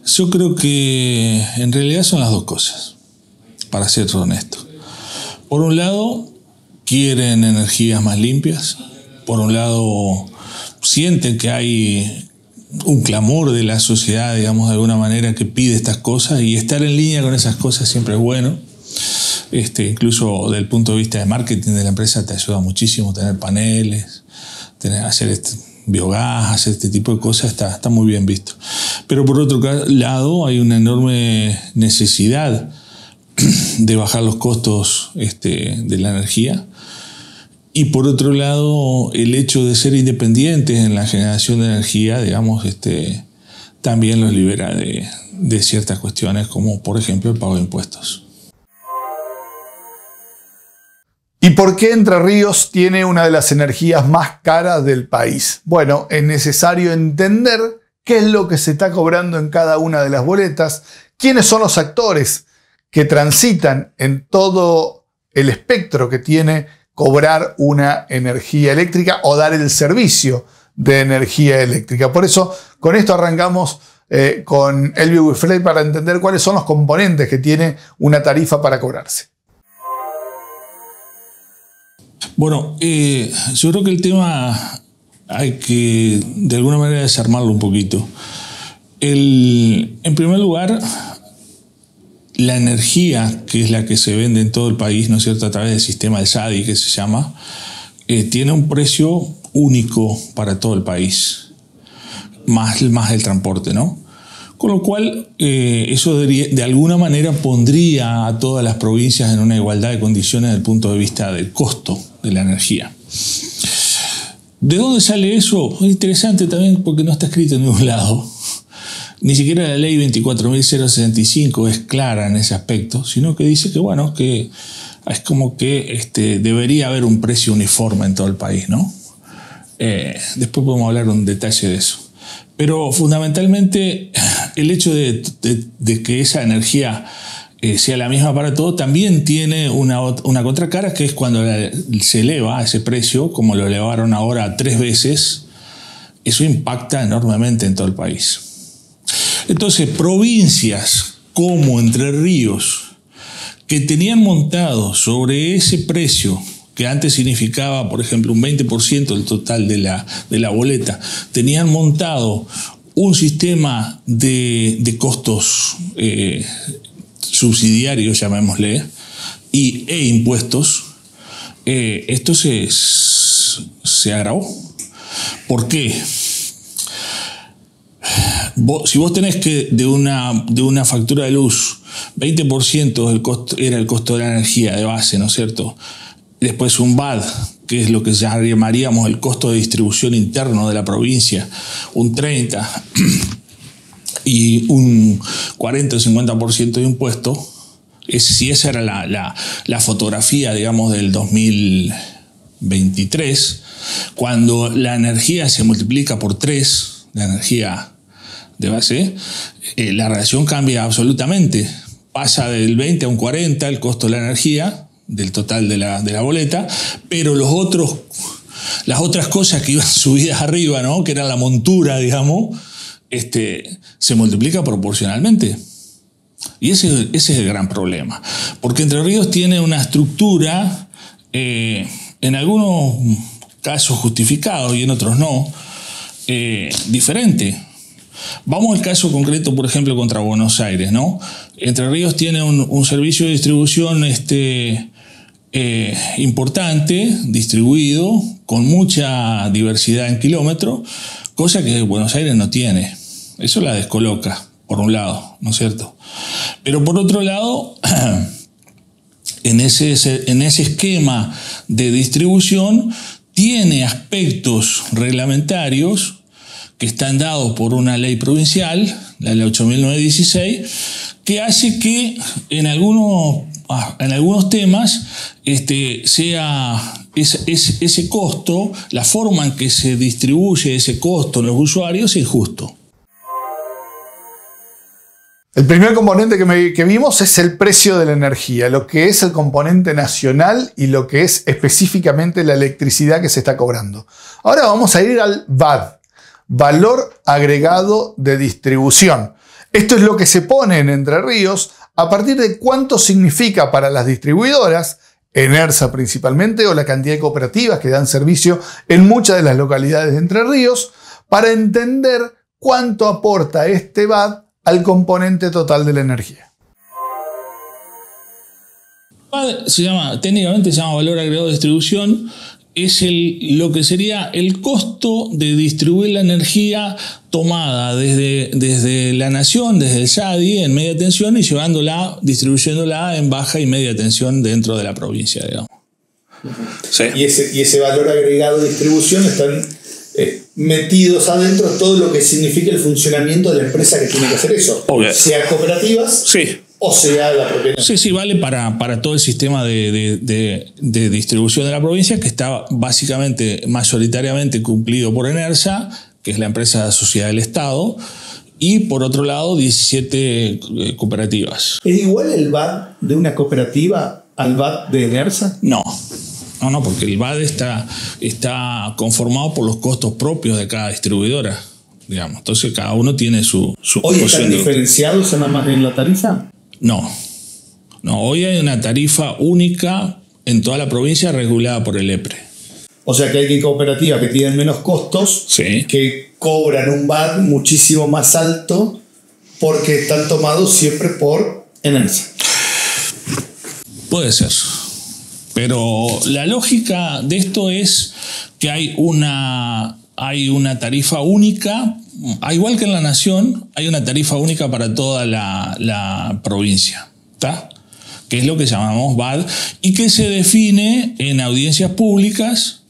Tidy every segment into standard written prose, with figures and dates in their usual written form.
Yo creo que en realidad son las dos cosas, para ser honesto. Por un lado, quieren energías más limpias. Por un lado, sienten que hay un clamor de la sociedad, digamos, de alguna manera, que pide estas cosas, y estar en línea con esas cosas siempre es bueno. Incluso desde el punto de vista de marketing de la empresa te ayuda muchísimo tener paneles, hacer biogás, hacer este tipo de cosas, está muy bien visto. Pero por otro lado hay una enorme necesidad de bajar los costos de la energía, y por otro lado el hecho de ser independientes en la generación de energía, digamos, también los libera de ciertas cuestiones, como por ejemplo el pago de impuestos. ¿Y por qué Entre Ríos tiene una de las energías más caras del país? Bueno, es necesario entender qué es lo que se está cobrando en cada una de las boletas, quiénes son los actores que transitan en todo el espectro que tiene cobrar una energía eléctrica o dar el servicio de energía eléctrica. Por eso, con esto arrancamos con Elvio Wiflet para entender cuáles son los componentes que tiene una tarifa para cobrarse. Bueno, yo creo que el tema hay que de alguna manera desarmarlo un poquito. En primer lugar, la energía, que es la que se vende en todo el país, ¿no es cierto?, a través del sistema del SADI, que se llama, tiene un precio único para todo el país, más el transporte, ¿no? Con lo cual, eso de alguna manera pondría a todas las provincias en una igualdad de condiciones desde el punto de vista del costo de la energía. ¿De dónde sale eso? Es interesante también porque no está escrito en ningún lado. Ni siquiera la ley 24.065 es clara en ese aspecto, sino que dice que, bueno, que es como que debería haber un precio uniforme en todo el país, ¿no? Después podemos hablar un detalle de eso. Pero fundamentalmente el hecho de que esa energía sea la misma para todo también tiene una contracara, que es cuando se eleva ese precio, como lo elevaron ahora 3 veces, eso impacta enormemente en todo el país. Entonces, provincias como Entre Ríos, que tenían montado sobre ese precio, que antes significaba, por ejemplo, un 20% del total de la boleta, tenían montado un sistema de costos subsidiarios, llamémosle, e impuestos, esto se agravó. ¿Por qué? Si vos tenés que de una factura de luz, 20% del costo era el costo de la energía de base, ¿no es cierto? Después un VAD, que es lo que ya llamaríamos el costo de distribución interno de la provincia, un 30%, y un 40 o 50% de impuesto. Si esa era la fotografía, digamos, del 2023, cuando la energía se multiplica por 3, la energía de base, la relación cambia absolutamente. Pasa del 20 a un 40 el costo de la energía, del total de la boleta, pero las otras cosas que iban subidas arriba, ¿no?, que era la montura, digamos, se multiplica proporcionalmente. Y ese es el gran problema. Porque Entre Ríos tiene una estructura, en algunos casos justificados y en otros no, diferente. Vamos al caso concreto, por ejemplo, contra Buenos Aires, ¿no? Entre Ríos tiene un servicio de distribución importante, distribuido, con mucha diversidad en kilómetros, cosa que Buenos Aires no tiene. Eso la descoloca, por un lado, ¿no es cierto? Pero por otro lado, en ese esquema de distribución, tiene aspectos reglamentarios que están dados por una ley provincial, la ley 8.916, que hace que en algunos temas sea ese costo, la forma en que se distribuye ese costo en los usuarios es injusto. El primer componente que vimos es el precio de la energía, lo que es el componente nacional y lo que es específicamente la electricidad que se está cobrando. Ahora vamos a ir al VAD, valor agregado de distribución. Esto es lo que se pone en Entre Ríos a partir de cuánto significa para las distribuidoras, Enersa principalmente, o la cantidad de cooperativas que dan servicio en muchas de las localidades de Entre Ríos, para entender cuánto aporta este VAD al componente total de la energía. VAD técnicamente se llama valor agregado de distribución. Es lo que sería el costo de distribuir la energía tomada desde la nación, desde el SADI en media tensión y distribuyéndola en baja y media tensión dentro de la provincia, digamos. Sí. Y ese valor agregado de distribución están metidos adentro todo lo que significa el funcionamiento de la empresa que tiene que hacer eso. Obvio. Sea cooperativas. Sí. O sea, la propia. Sí, vale para todo el sistema de distribución de la provincia, que está básicamente, mayoritariamente cumplido por Enersa, que es la empresa de sociedad del Estado, y por otro lado 17 cooperativas. ¿Es igual el VAD de una cooperativa al VAD de Enersa? No, porque el VAD está conformado por los costos propios de cada distribuidora, digamos. Entonces cada uno tiene su ¿Hoy están diferenciados en la tarifa? No, hoy hay una tarifa única en toda la provincia regulada por el EPRE. O sea que hay cooperativas que tienen menos costos, sí, que cobran un VAD muchísimo más alto porque están tomados siempre por Enersa. Puede ser, pero la lógica de esto es que hay una tarifa única. Igual que en la nación, hay una tarifa única para toda la provincia, ¿está? Que es lo que llamamos VAD y que se define en audiencias públicas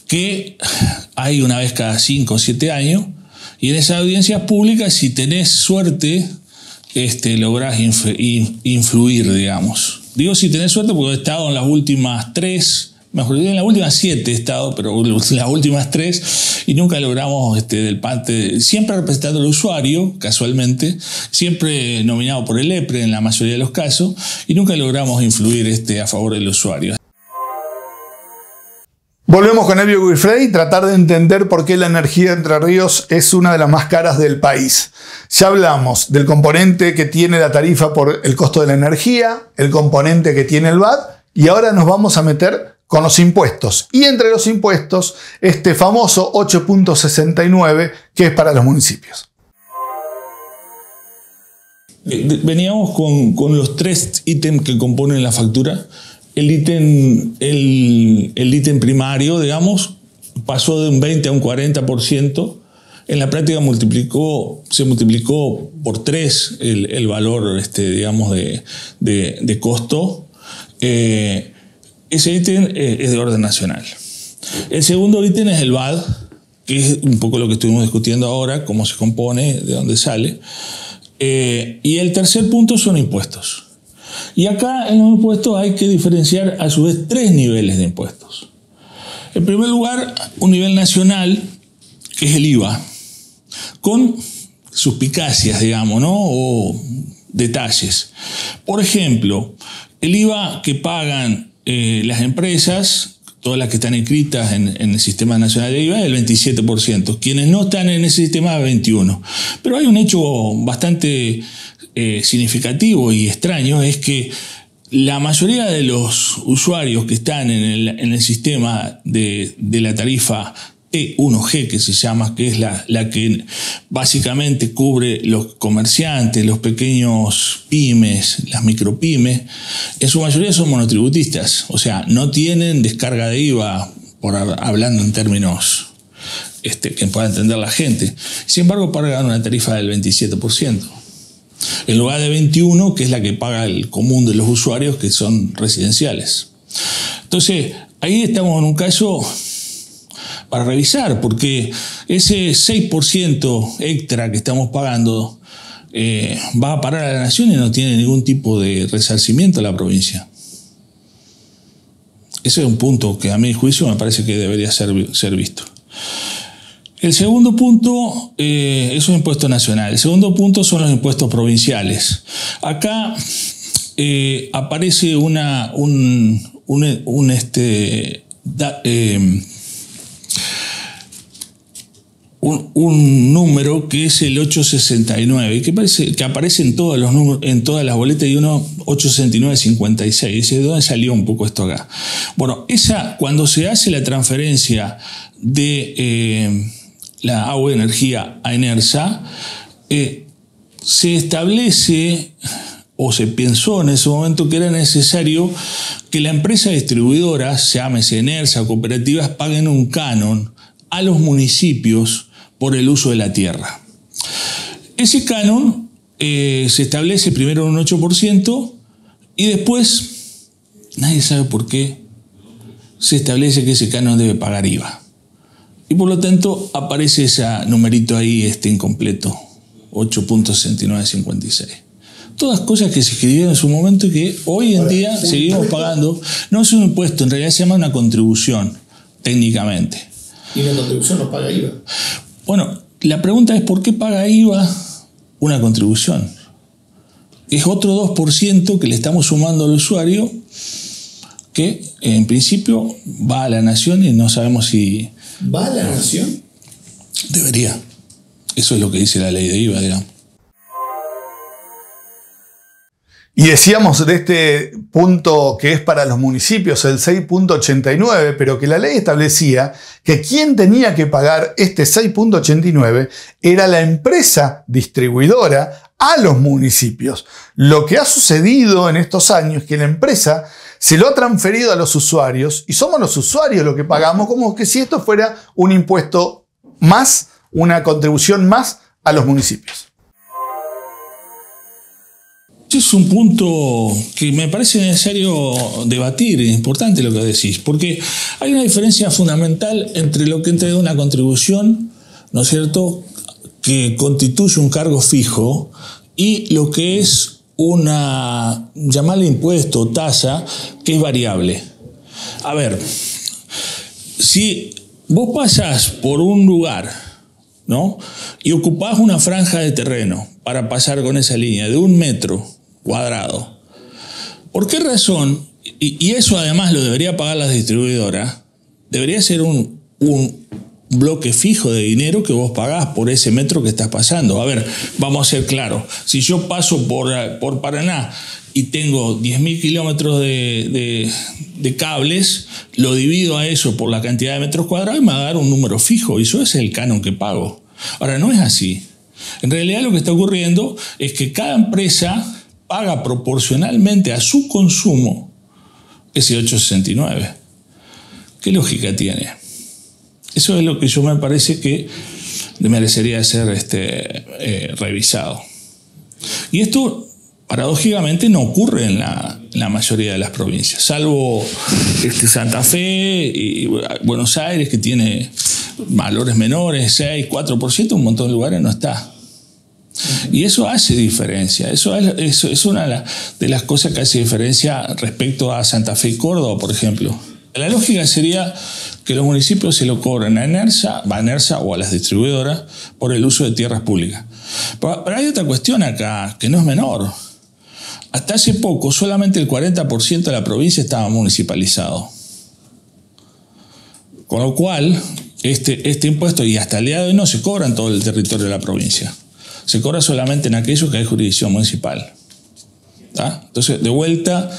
que hay una vez cada 5 o 7 años, y en esas audiencias públicas, si tenés suerte, lográs influir, digamos. Digo si tenés suerte porque he estado en las últimas 3, mejor dicho, en las últimas 7 he estado, pero las últimas 3, y nunca logramos siempre representando al usuario, casualmente, siempre nominado por el EPRE en la mayoría de los casos, y nunca logramos influir a favor del usuario. Volvemos con Elvio Guifrey y tratar de entender por qué la energía de Entre Ríos es una de las más caras del país. Ya hablamos del componente que tiene la tarifa por el costo de la energía, el componente que tiene el VAD, y ahora nos vamos a meter con los impuestos. Y entre los impuestos, este famoso 8.69, que es para los municipios. Veníamos con los 3 ítems que componen la factura. El ítem primario, digamos, pasó de un 20 a un 40%. En la práctica se multiplicó por 3 el valor, digamos, de costo. Ese ítem es de orden nacional. El segundo ítem es el VAD, que es un poco lo que estuvimos discutiendo ahora, cómo se compone, de dónde sale. Y el tercer punto son impuestos. Y acá en los impuestos hay que diferenciar a su vez 3 niveles de impuestos. En primer lugar, un nivel nacional, que es el IVA, con suspicacias, digamos, ¿no? O detalles. Por ejemplo, el IVA que pagan las empresas, todas las que están inscritas en el Sistema Nacional de IVA, es el 27%. Quienes no están en ese sistema, el 21%. Pero hay un hecho bastante significativo y extraño, es que la mayoría de los usuarios que están en el sistema de la tarifa T1G, que se llama, que es la que básicamente cubre los comerciantes, los pequeños pymes, las micropymes, en su mayoría son monotributistas, o sea, no tienen descarga de IVA, hablando en términos que pueda entender la gente. Sin embargo, pagan una tarifa del 27%. En lugar de 21%, que es la que paga el común de los usuarios que son residenciales. Entonces, ahí estamos en un caso para revisar, porque ese 6% extra que estamos pagando va a parar a la nación y no tiene ningún tipo de resarcimiento a la provincia. Ese es un punto que a mi juicio me parece que debería ser visto. El segundo punto es un impuesto nacional. El segundo punto son los impuestos provinciales. Acá aparece un número que es el 869, que aparece en todos los números, en todas las boletas, y uno 869.56. Dice, ¿de dónde salió un poco esto acá? Bueno, cuando se hace la transferencia de la agua de energía a Enersa, se establece, o se pensó en ese momento, que era necesario que la empresa distribuidora, llámese Enersa o cooperativas, paguen un canon a los municipios por el uso de la tierra. Ese canon se establece primero en un 8% y después, nadie sabe por qué, se establece que ese canon debe pagar IVA. Y por lo tanto aparece ese numerito ahí incompleto, 8.6956. Todas cosas que se escribieron en su momento y que hoy en día seguimos pagando. No es un impuesto, en realidad se llama una contribución, técnicamente. ¿Y la contribución no paga IVA? Bueno, la pregunta es ¿por qué paga IVA una contribución? Es otro 2% que le estamos sumando al usuario, que en principio va a la nación y no sabemos si... ¿Va a la nación? Debería. Eso es lo que dice la ley de IVA, digamos. Y decíamos de este punto que es para los municipios, el 6.89, pero que la ley establecía que quien tenía que pagar este 6.89 era la empresa distribuidora a los municipios. Lo que ha sucedido en estos años es que la empresa se lo ha transferido a los usuarios y somos los usuarios los que pagamos, como que si esto fuera un impuesto más, una contribución más a los municipios. Es un punto que me parece necesario debatir, es importante lo que decís, porque hay una diferencia fundamental entre lo que entra una contribución, ¿no es cierto?, que constituye un cargo fijo, y lo que es una, llamarle impuesto o tasa, que es variable. A ver, si vos pasás por un lugar, ¿no?, y ocupás una franja de terreno para pasar con esa línea de 1 metro cuadrado. ¿Por qué razón? Y eso además lo debería pagar la distribuidora. Debería ser un bloque fijo de dinero que vos pagás por ese metro que estás pasando. A ver, vamos a ser claros. Si yo paso por Paraná y tengo 10.000 kilómetros de cables, lo divido a eso por la cantidad de metros cuadrados y me va a dar un número fijo. Y eso es el canon que pago. Ahora, no es así. En realidad lo que está ocurriendo es que cada empresa paga proporcionalmente a su consumo ese 869. ¿Qué lógica tiene? Eso es lo que yo me parece que merecería ser revisado. Y esto, paradójicamente, no ocurre en la mayoría de las provincias, salvo Santa Fe y Buenos Aires, que tiene valores menores, 6, 4%, un montón de lugares no está. Y eso hace diferencia, eso es una de las cosas que hace diferencia respecto a Santa Fe y Córdoba, por ejemplo. La lógica sería que los municipios se lo cobran a Enersa o a las distribuidoras por el uso de tierras públicas. Pero hay otra cuestión acá que no es menor. Hasta hace poco solamente el 40% de la provincia estaba municipalizado. Con lo cual, este impuesto, y hasta el día de hoy, no se cobra en todo el territorio de la provincia. Se cobra solamente en aquellos que hay jurisdicción municipal. ¿Tá? Entonces, de vuelta,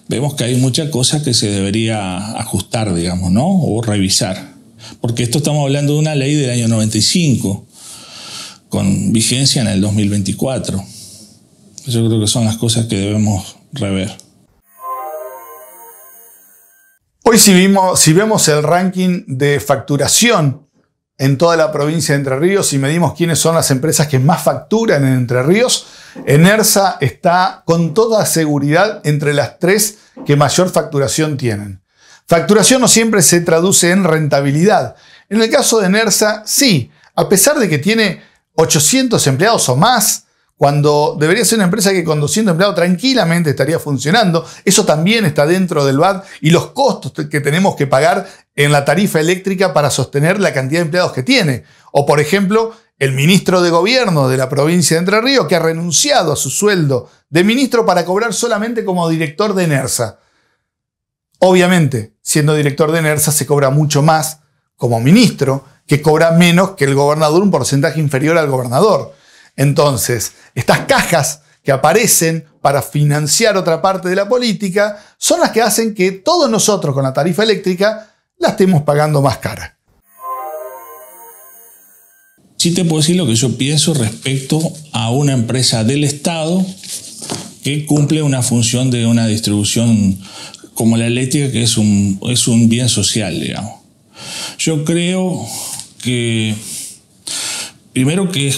vemos que hay muchas cosas que se debería ajustar, digamos, ¿no? O revisar. Porque esto estamos hablando de una ley del año 95, con vigencia en el 2024. Yo creo que son las cosas que debemos rever. Hoy si vemos el ranking de facturación en toda la provincia de Entre Ríos y medimos quiénes son las empresas que más facturan en Entre Ríos, Enersa está con toda seguridad entre las 3 que mayor facturación tienen. Facturación no siempre se traduce en rentabilidad. En el caso de Enersa, sí, a pesar de que tiene 800 empleados o más, cuando debería ser una empresa que con 200 empleados tranquilamente estaría funcionando. Eso también está dentro del VAT y los costos que tenemos que pagar en la tarifa eléctrica para sostener la cantidad de empleados que tiene. O, por ejemplo, el ministro de Gobierno de la provincia de Entre Ríos, que ha renunciado a su sueldo de ministro para cobrar solamente como director de Enersa. Obviamente, siendo director de Enersa se cobra mucho más como ministro que cobra menos que el gobernador, un porcentaje inferior al gobernador. Entonces, estas cajas que aparecen para financiar otra parte de la política son las que hacen que todos nosotros con la tarifa eléctrica la estemos pagando más cara. Sí te puedo decir lo que yo pienso respecto a una empresa del Estado que cumple una función de una distribución como la eléctrica, que es un bien social, digamos. Yo creo que, primero, que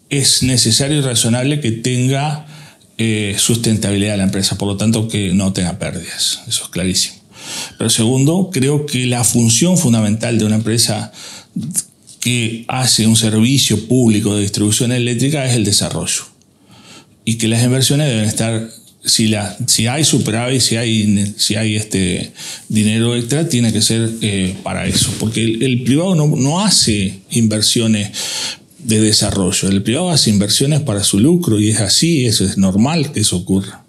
es necesario y razonable que tenga sustentabilidad la empresa, por lo tanto que no tenga pérdidas, eso es clarísimo. Pero segundo, creo que la función fundamental de una empresa que hace un servicio público de distribución eléctrica es el desarrollo, y que las inversiones deben estar, si hay superávit, si hay dinero extra, tiene que ser para eso, porque el privado no hace inversiones de desarrollo, el privado hace inversiones para su lucro, y es así, eso es normal que eso ocurra.